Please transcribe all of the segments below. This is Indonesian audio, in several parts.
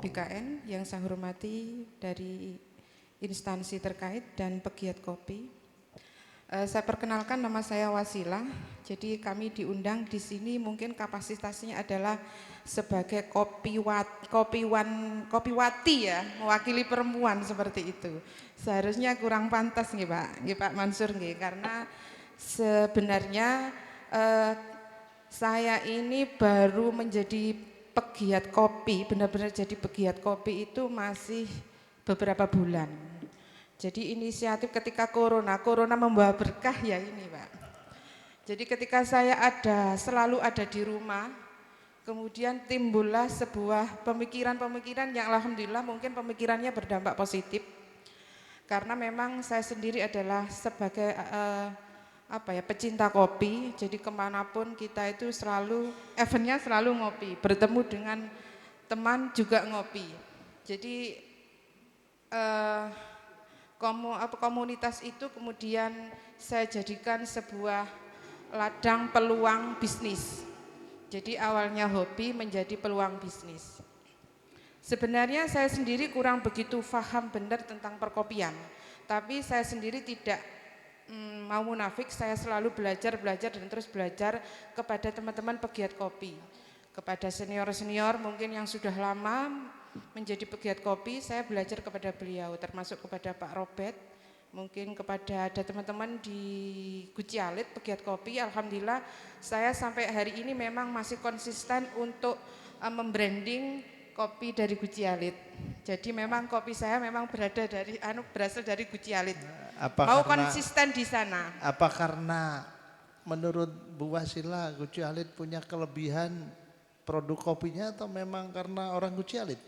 BKN yang saya hormati dari instansi terkait dan pegiat kopi. Saya perkenalkan, nama saya Wasilah. Jadi kami diundang di sini mungkin kapasitasnya adalah sebagai kopiwati ya, mewakili perempuan seperti itu. Seharusnya kurang pantas nih Pak Mansur nih, karena sebenarnya saya ini baru menjadi pegiat kopi, benar-benar jadi pegiat kopi itu masih beberapa bulan. Jadi inisiatif ketika corona membawa berkah ya ini Pak. Jadi ketika saya selalu ada di rumah, kemudian timbullah sebuah pemikiran-pemikiran yang alhamdulillah mungkin pemikirannya berdampak positif. Karena memang saya sendiri adalah sebagai pecinta kopi, jadi kemanapun kita itu selalu, eventnya selalu ngopi, bertemu dengan teman juga ngopi. Jadi komunitas itu kemudian saya jadikan sebuah ladang peluang bisnis. Jadi awalnya hobi menjadi peluang bisnis. Sebenarnya saya sendiri kurang begitu paham benar tentang perkopian, tapi saya sendiri tidak mau munafik, saya selalu belajar dan terus belajar kepada teman-teman pegiat kopi, kepada senior-senior mungkin yang sudah lama menjadi pegiat kopi. Saya belajar kepada beliau, termasuk kepada Pak Robert, mungkin kepada ada teman-teman di Guci Alit pegiat kopi. Alhamdulillah saya sampai hari ini memang masih konsisten untuk membranding kopi dari Guci Alit. Jadi memang kopi saya memang berasal dari Guci Alit. Mau konsisten di sana. Apa karena menurut Bu Wasilah Guci Alit punya kelebihan produk kopinya, atau memang karena orang Guci Alit?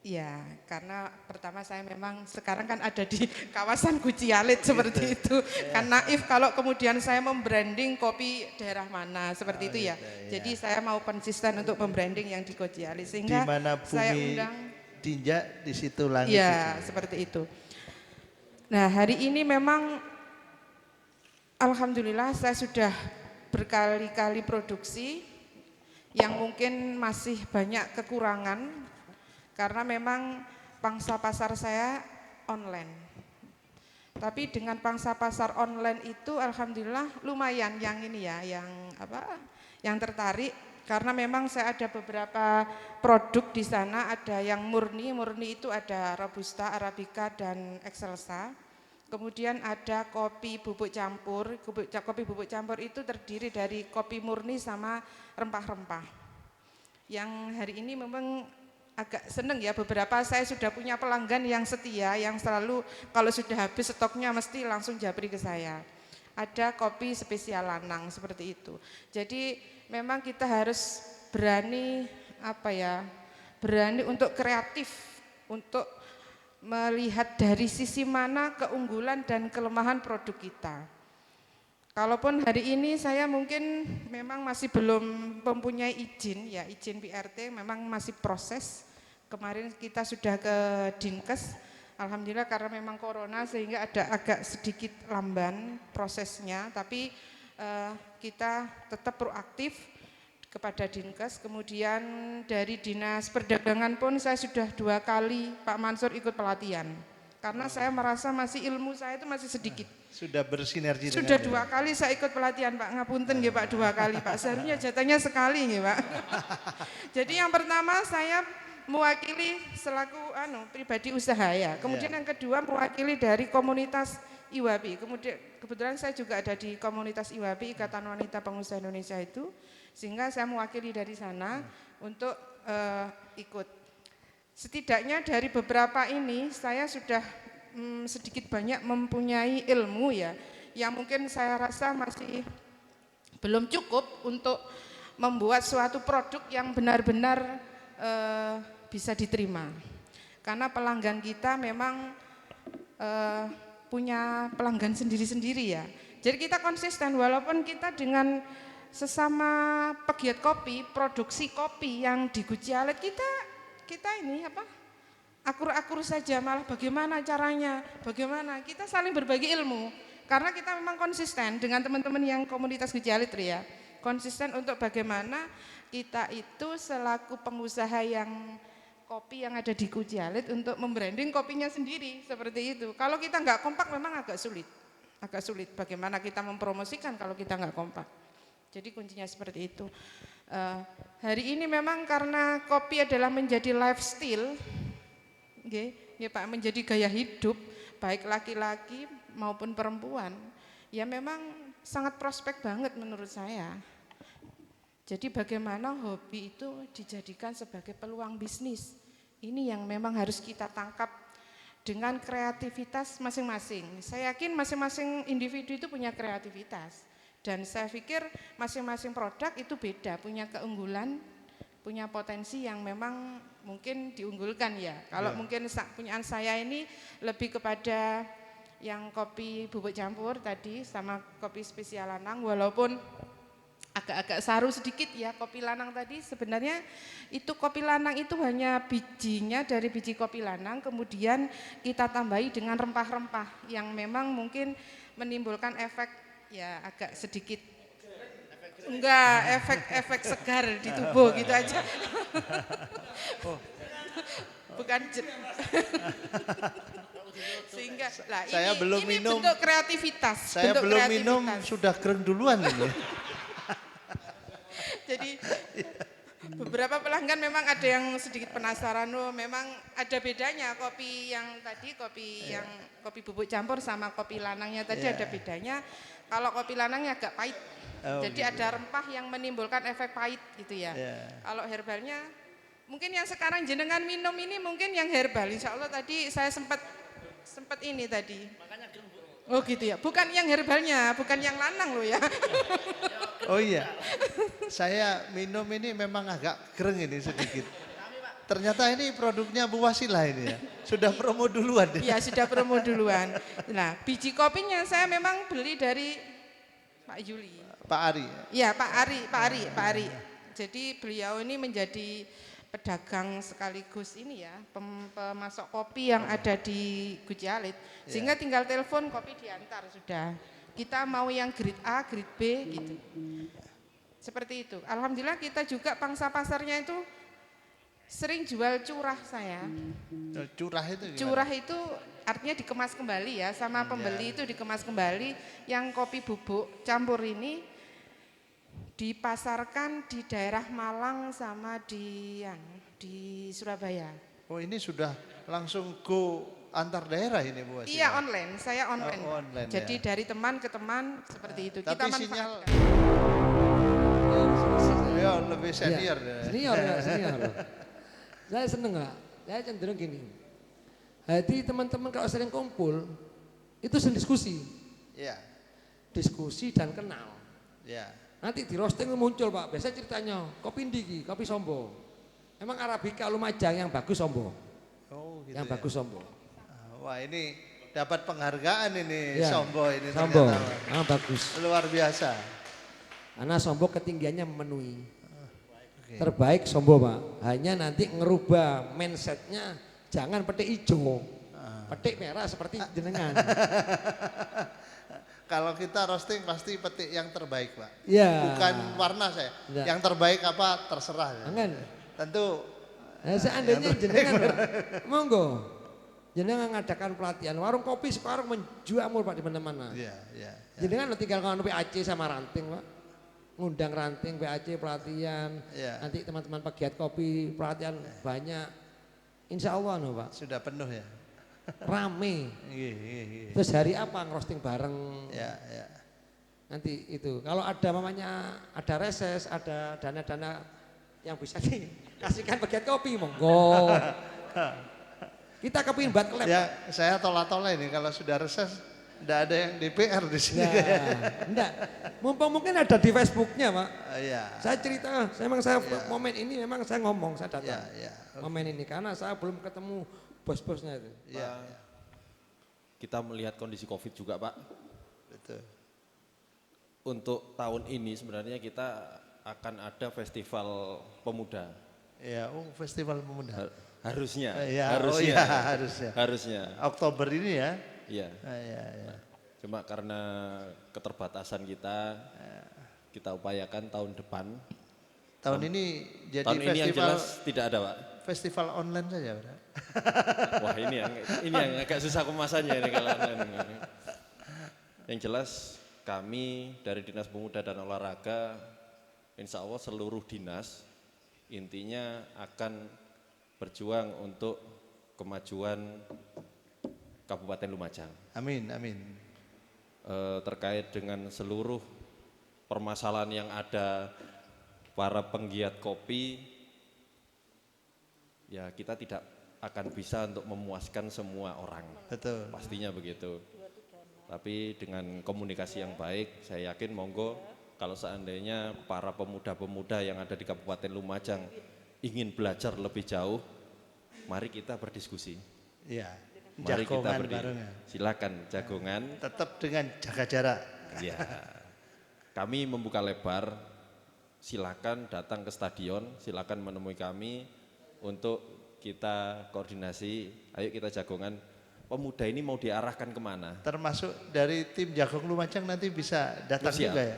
Ya, karena pertama saya memang sekarang kan ada di kawasan Guci Alit seperti itu. Kan naif kalau kemudian saya membranding kopi daerah mana seperti itu ya. Jadi saya mau konsisten untuk membranding yang di Guci Alit, sehingga dimana saya bumi undang tinjak di situ langit. Ya, seperti itu. Nah, hari ini memang alhamdulillah saya sudah berkali-kali produksi yang mungkin masih banyak kekurangan karena memang pangsa pasar saya online. Tapi dengan pangsa pasar online itu alhamdulillah lumayan yang ini ya, yang tertarik karena memang saya ada beberapa produk di sana, ada yang murni itu ada Robusta, Arabica dan Excelsa. Kemudian ada kopi bubuk campur. Kopi bubuk campur itu terdiri dari kopi murni sama rempah-rempah. Yang hari ini memang agak seneng ya, beberapa saya sudah punya pelanggan yang setia, yang selalu kalau sudah habis stoknya mesti langsung japri ke saya. Ada kopi spesial lanang seperti itu. Jadi memang kita harus berani berani untuk kreatif, untuk melihat dari sisi mana keunggulan dan kelemahan produk kita. Kalaupun hari ini saya mungkin memang masih belum mempunyai izin PRT, memang masih proses. Kemarin kita sudah ke Dinkes, alhamdulillah karena memang corona sehingga ada agak sedikit lamban prosesnya, tapi kita tetap proaktif kepada Dinkes. Kemudian dari Dinas Perdagangan pun saya sudah 2 kali Pak Mansur ikut pelatihan. Karena saya merasa ilmu saya itu masih sedikit. Sudah bersinergi Sudah 2 kali saya ikut pelatihan Pak, ngapunten nggih Pak, 2 kali Pak. Seharusnya jatahnya sekali nggih Pak. Jadi yang pertama saya mewakili selaku pribadi usaha ya. Kemudian yang kedua mewakili dari komunitas IWAPI. Kemudian kebetulan saya juga ada di komunitas IWAPI, Ikatan Wanita Pengusaha Indonesia itu. Sehingga saya mewakili dari sana untuk ikut. Setidaknya dari beberapa ini saya sudah sedikit banyak mempunyai ilmu ya, yang mungkin saya rasa masih belum cukup untuk membuat suatu produk yang benar-benar bisa diterima. Karena pelanggan kita memang punya pelanggan sendiri-sendiri ya. Jadi kita konsisten walaupun kita dengan sesama pegiat kopi, produksi kopi yang di Guci Alit kita ini akur-akur saja, malah bagaimana caranya, bagaimana kita saling berbagi ilmu karena kita memang konsisten dengan teman-teman yang komunitas Guci Alit ya, konsisten untuk bagaimana kita itu selaku pengusaha yang kopi yang ada di Guci Alit untuk membranding kopinya sendiri seperti itu. Kalau kita nggak kompak memang agak sulit bagaimana kita mempromosikan kalau kita nggak kompak. Jadi kuncinya seperti itu. Hari ini memang karena kopi adalah menjadi lifestyle, ya Pak, menjadi gaya hidup baik laki-laki maupun perempuan, ya memang sangat prospek banget menurut saya. Jadi bagaimana hobi itu dijadikan sebagai peluang bisnis. Ini yang memang harus kita tangkap dengan kreativitas masing-masing. Saya yakin masing-masing individu itu punya kreativitas. Dan saya pikir masing-masing produk itu beda, punya keunggulan, punya potensi yang memang mungkin diunggulkan ya. Kalau mungkin punyaan saya ini lebih kepada yang kopi bubuk campur tadi sama kopi spesial lanang, walaupun agak-agak saru sedikit ya kopi lanang tadi. Sebenarnya itu kopi lanang itu hanya bijinya dari biji kopi lanang, kemudian kita tambahi dengan rempah-rempah yang memang mungkin menimbulkan efek ya agak sedikit efek segar di tubuh gitu aja. Bukan sehingga lah Saya belum ini minum. bentuk kreativitas. Saya belum minum sudah keren duluan ini. Jadi beberapa pelanggan memang ada yang sedikit penasaran, memang ada bedanya kopi yang tadi, yang kopi bubuk campur sama kopi lanangnya tadi ada bedanya. Kalau kopi lanangnya agak pahit, jadi ada rempah yang menimbulkan efek pahit gitu ya. Kalau herbalnya, mungkin yang sekarang jenengan minum ini mungkin yang herbal, insya Allah tadi saya sempat ini tadi. Oh gitu ya, bukan yang herbalnya, bukan yang lanang loh ya. Oh iya, saya minum ini memang agak keren ini sedikit. Ternyata ini produknya Bu Wasilah ini ya, sudah promo duluan. Iya sudah promo duluan. Nah biji kopinya saya memang beli dari Pak Yuli. Pak Ari. Iya Pak Ari. Jadi beliau ini menjadi pedagang sekaligus ini ya, pemasok kopi yang ada di Guci Alit. Sehingga tinggal telepon kopi diantar sudah. Kita mau yang grade A, grade B gitu. Seperti itu. Alhamdulillah kita juga pangsa pasarnya itu sering jual curah saya. Curah itu gimana? Curah itu artinya dikemas kembali ya, sama pembeli itu dikemas kembali. Yang kopi bubuk campur ini dipasarkan di daerah Malang sama di Surabaya. Oh ini sudah langsung go antar daerah ini Bu Wasilah? Iya online, saya online. Oh, online. Jadi dari teman ke teman seperti itu. Tapi Kita sinyal Ya, lebih senior. ya. Senior. Saya seneng nggak? Saya cenderung gini. Jadi teman-teman kalau sering kumpul itu sering diskusi. Iya. Diskusi dan kenal. Iya. Nanti di roasting muncul Pak. Biasanya ceritanya kopi ndiki, kopi Sombo. Emang Arabica Lumajang yang bagus Sombo. Oh gitu. Yang ya. bagus Sombo. Wah ini dapat penghargaan ini Ya, Sombo ini Sombo. ternyata. Bagus. Luar biasa. Karena Sombo ketinggiannya memenuhi. Okay. Terbaik Sombo Pak. Hanya nanti ngerubah mindsetnya jangan petik hijau. Petik merah seperti jenengan. Kalau kita roasting pasti petik yang terbaik Pak. Ya. Bukan warna saya. Ya. Yang terbaik apa terserah. Ya. Jangan. Tentu. Seandainya jenengan Pak, monggo. Jenengan ngadakan pelatihan. Warung kopi sekarang menjuamur Pak di mana-mana. Iya, iya. Jenengan tinggal kalau PAC sama ranting Pak. Ngundang ranting PAC pelatihan. Ya. Nanti teman-teman pegiat kopi pelatihan banyak. Insya Allah no Pak. Sudah penuh ya. Rame. Iya. Terus hari apa ngerosting bareng. Ya, ya. Nanti itu. Kalau ada mamanya ada reses, ada dana-dana yang bisa dikasihkan pegiat kopi monggo. Kita kepingin buat klep. Ya, saya tola-tola ini kalau sudah reses enggak ada yang DPR di sini. Enggak. Mumpung mungkin ada di Facebooknya Pak. Iya. Saya cerita, momen ini memang saya ngomong, saya datang. Iya. Momen ini karena saya belum ketemu bos-bosnya itu. Iya. Kita melihat kondisi COVID juga Pak. Betul. Untuk tahun ini sebenarnya kita akan ada festival pemuda. Iya, festival pemuda. Harusnya. Harusnya. Oktober ini ya. Iya. Iya. Cuma karena keterbatasan kita upayakan tahun depan. Tahun ini jadi Tahun ini yang festival jelas tidak ada Pak. festival online saja, Pak. Wah ini yang agak susah kemasannya ini kalau online. Yang jelas kami dari Dinas Pemuda dan Olahraga, insya Allah seluruh dinas intinya akan berjuang untuk kemajuan Kabupaten Lumajang. Amin, amin. Terkait dengan seluruh permasalahan yang ada para penggiat kopi, ya kita tidak akan bisa untuk memuaskan semua orang. Betul. Pastinya begitu. Tapi dengan komunikasi yang baik, saya yakin monggo kalau seandainya para pemuda-pemuda yang ada di Kabupaten Lumajang ingin belajar lebih jauh, mari kita berdiskusi. Iya. Mari kita Jagongan barengan. Silakan jagongan. Tetap dengan jaga jarak. Ya. Kami membuka lebar. Silakan datang ke stadion, silakan menemui kami untuk kita koordinasi. Ayo kita jagongan. Pemuda ini mau diarahkan kemana? Termasuk dari tim Jagong Lumajang nanti bisa datang Siap. juga ya.